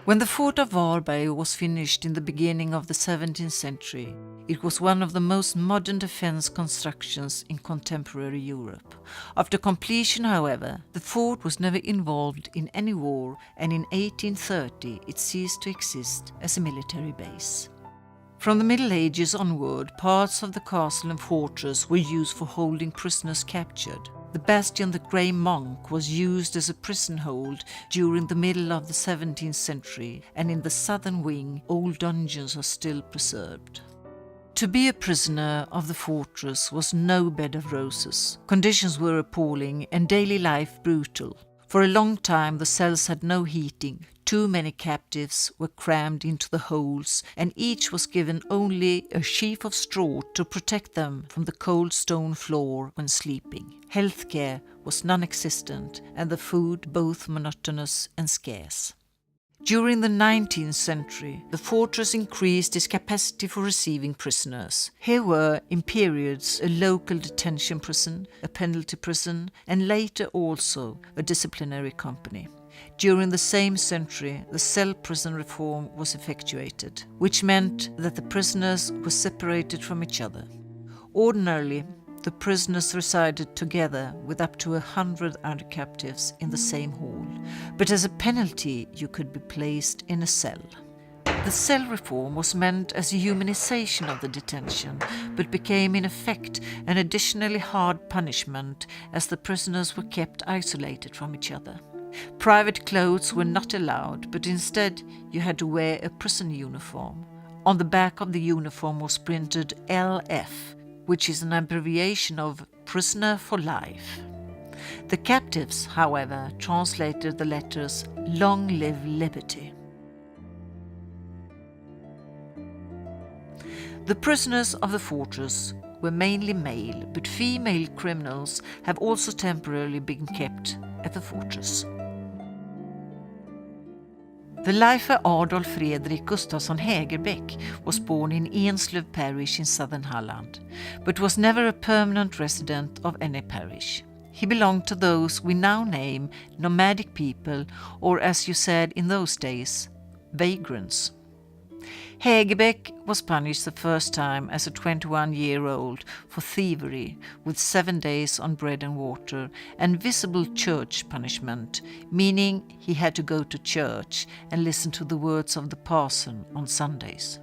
When the fort of Varberg was finished in the beginning of the 17th century, it was one of the most modern defense constructions in contemporary Europe. After completion, however, the fort was never involved in any war, and in 1830 it ceased to exist as a military base. From the Middle Ages onward, parts of the castle and fortress were used for holding prisoners captured. The bastion, the Grey Monk, was used as a prison hold during the middle of the 17th century, and in the southern wing, old dungeons are still preserved. To be a prisoner of the fortress was no bed of roses. Conditions were appalling and daily life brutal. For a long time the cells had no heating. Too many captives were crammed into the holes, and each was given only a sheaf of straw to protect them from the cold stone floor when sleeping. Healthcare was non-existent, and the food both monotonous and scarce. During the 19th century, the fortress increased its capacity for receiving prisoners. Here were, in periods, a local detention prison, a penalty prison, and later also a disciplinary company. During the same century, the cell prison reform was effectuated, which meant that the prisoners were separated from each other. Ordinarily, the prisoners resided together with up to 100 other captives in the same hall, but as a penalty you could be placed in a cell. The cell reform was meant as a humanization of the detention, but became in effect an additionally hard punishment as the prisoners were kept isolated from each other. Private clothes were not allowed, but instead you had to wear a prison uniform. On the back of the uniform was printed LF, which is an abbreviation of Prisoner for Life. The captives, however, translated the letters Long Live Liberty. The prisoners of the fortress were mainly male, but female criminals have also temporarily been kept at the fortress. The lifer Adolf Fredrik Gustafsson Hägerbeck was born in Enslöv parish in southern Halland, but was never a permanent resident of any parish. He belonged to those we now name nomadic people, or as you said in those days, vagrants. Hägerbeck was punished the first time as a 21-year-old for thievery with 7 days on bread and water and visible church punishment, meaning he had to go to church and listen to the words of the parson on Sundays.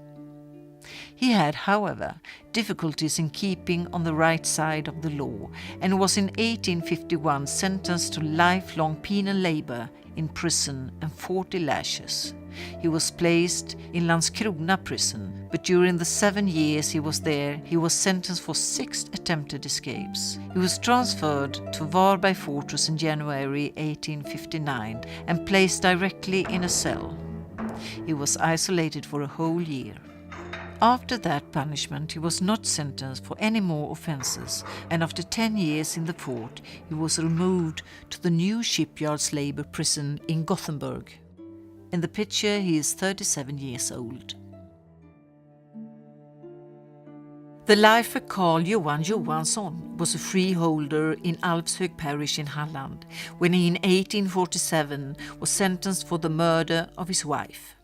He had, however, difficulties in keeping on the right side of the law and was in 1851 sentenced to lifelong penal labor in prison and 40 lashes. He was placed in Landskrona prison, but during the 7 years he was there, he was sentenced for 6 attempted escapes. He was transferred to Varberg fortress in January 1859 and placed directly in a cell. He was isolated for a whole year. After that punishment, he was not sentenced for any more offences, and after 10 years in the fort, he was removed to the new shipyard's labour prison in Gothenburg. In the picture, he is 37 years old. The lifer Carl Johan Johansson was a freeholder in Alfshög parish in Halland when he in 1847 was sentenced for the murder of his wife.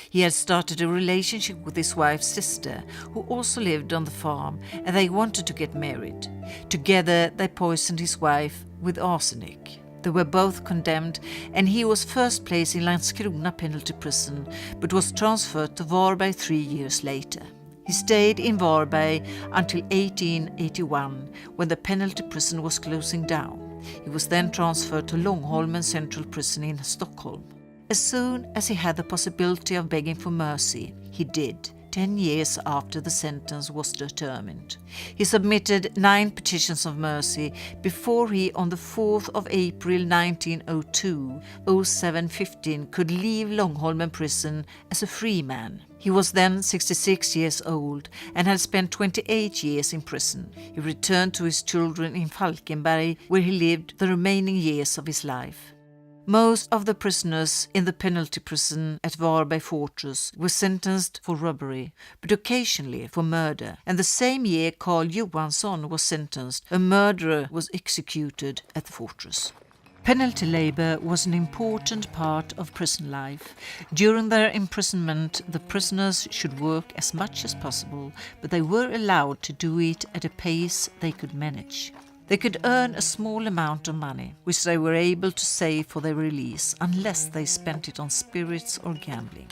He had started a relationship with his wife's sister, who also lived on the farm, and they wanted to get married. Together they poisoned his wife with arsenic. They were both condemned, and he was first placed in Landskrona penalty prison, but was transferred to Varberg 3 years later. He stayed in Varberg until 1881, when the penalty prison was closing down. He was then transferred to Långholmen Central Prison in Stockholm. As soon as he had the possibility of begging for mercy, he did, 10 years after the sentence was determined. He submitted 9 petitions of mercy before he, on the 4th of April 1902, 07:15, could leave Långholmen prison as a free man. He was then 66 years old and had spent 28 years in prison. He returned to his children in Falkenberg, where he lived the remaining years of his life. Most of the prisoners in the penalty prison at Varberg fortress were sentenced for robbery, but occasionally for murder, and the same year Carl Johansson was sentenced, a murderer was executed at the fortress. Penalty labor was an important part of prison life. During their imprisonment, the prisoners should work as much as possible, but they were allowed to do it at a pace they could manage. They could earn a small amount of money, which they were able to save for their release, unless they spent it on spirits or gambling.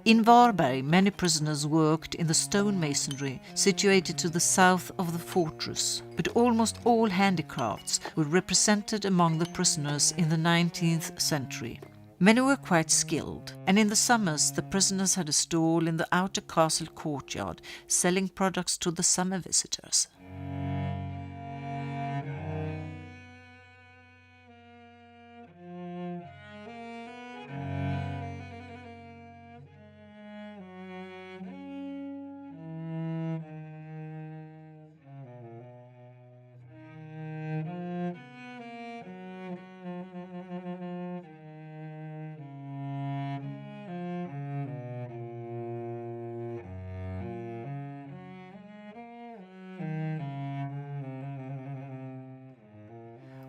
In Varberg, many prisoners worked in the stonemasonry situated to the south of the fortress, but almost all handicrafts were represented among the prisoners in the 19th century. Many were quite skilled, and in the summers the prisoners had a stall in the outer castle courtyard selling products to the summer visitors.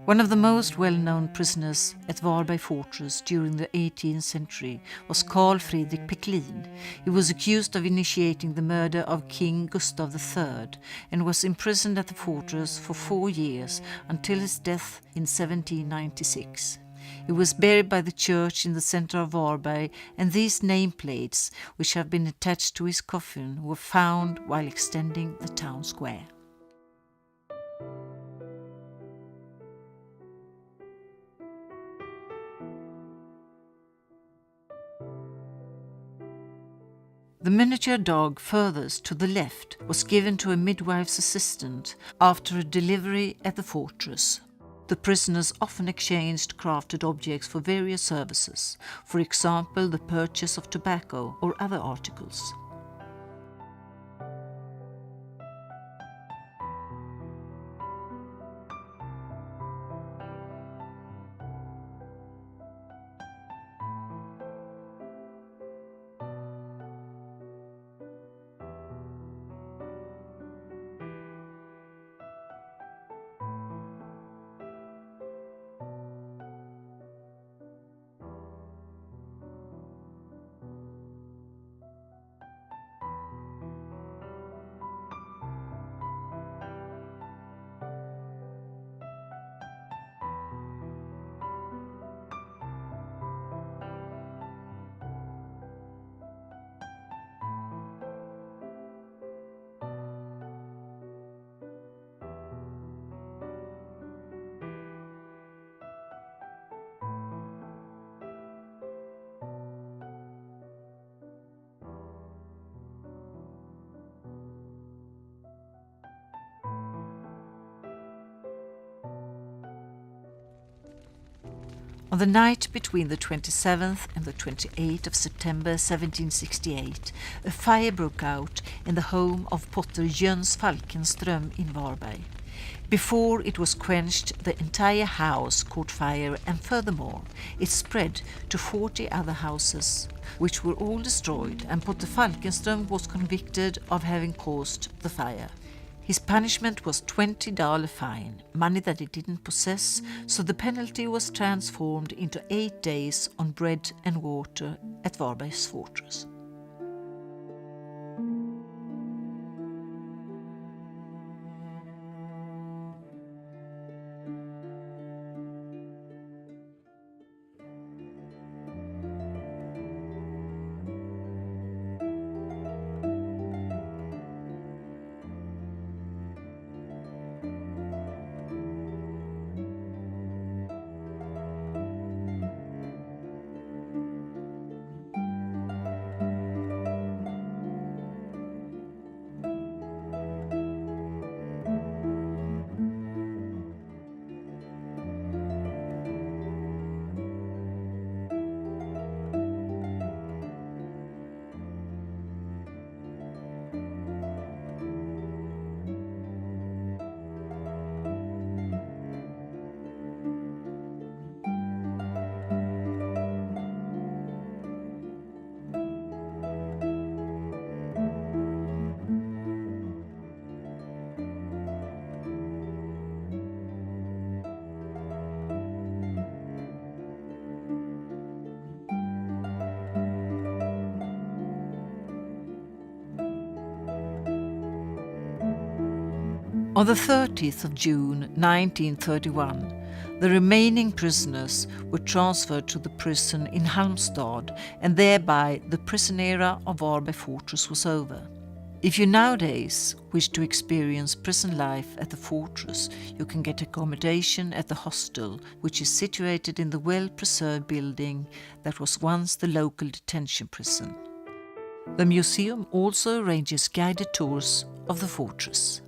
One of the most well-known prisoners at Varberg fortress during the 18th century was Carl Fredrik Peklin. He was accused of initiating the murder of King Gustav III and was imprisoned at the fortress for 4 years until his death in 1796. He was buried by the church in the center of Varberg, and these nameplates, which have been attached to his coffin, were found while extending the town square. The miniature dog furthest to the left was given to a midwife's assistant after a delivery at the fortress. The prisoners often exchanged crafted objects for various services, for example the purchase of tobacco or other articles. On the night between the 27th and the 28th of September 1768, a fire broke out in the home of potter Jöns Falkenström in Varberg. Before it was quenched, the entire house caught fire, and furthermore, it spread to 40 other houses, which were all destroyed, and Potter Falkenström was convicted of having caused the fire. His punishment was $20 fine, money that he didn't possess, so the penalty was transformed into 8 days on bread and water at Varberg's fortress. On the 30th of June 1931, the remaining prisoners were transferred to the prison in Halmstad, and thereby the prison era of Varberg fortress was over. If you nowadays wish to experience prison life at the fortress, you can get accommodation at the hostel, which is situated in the well-preserved building that was once the local detention prison. The museum also arranges guided tours of the fortress.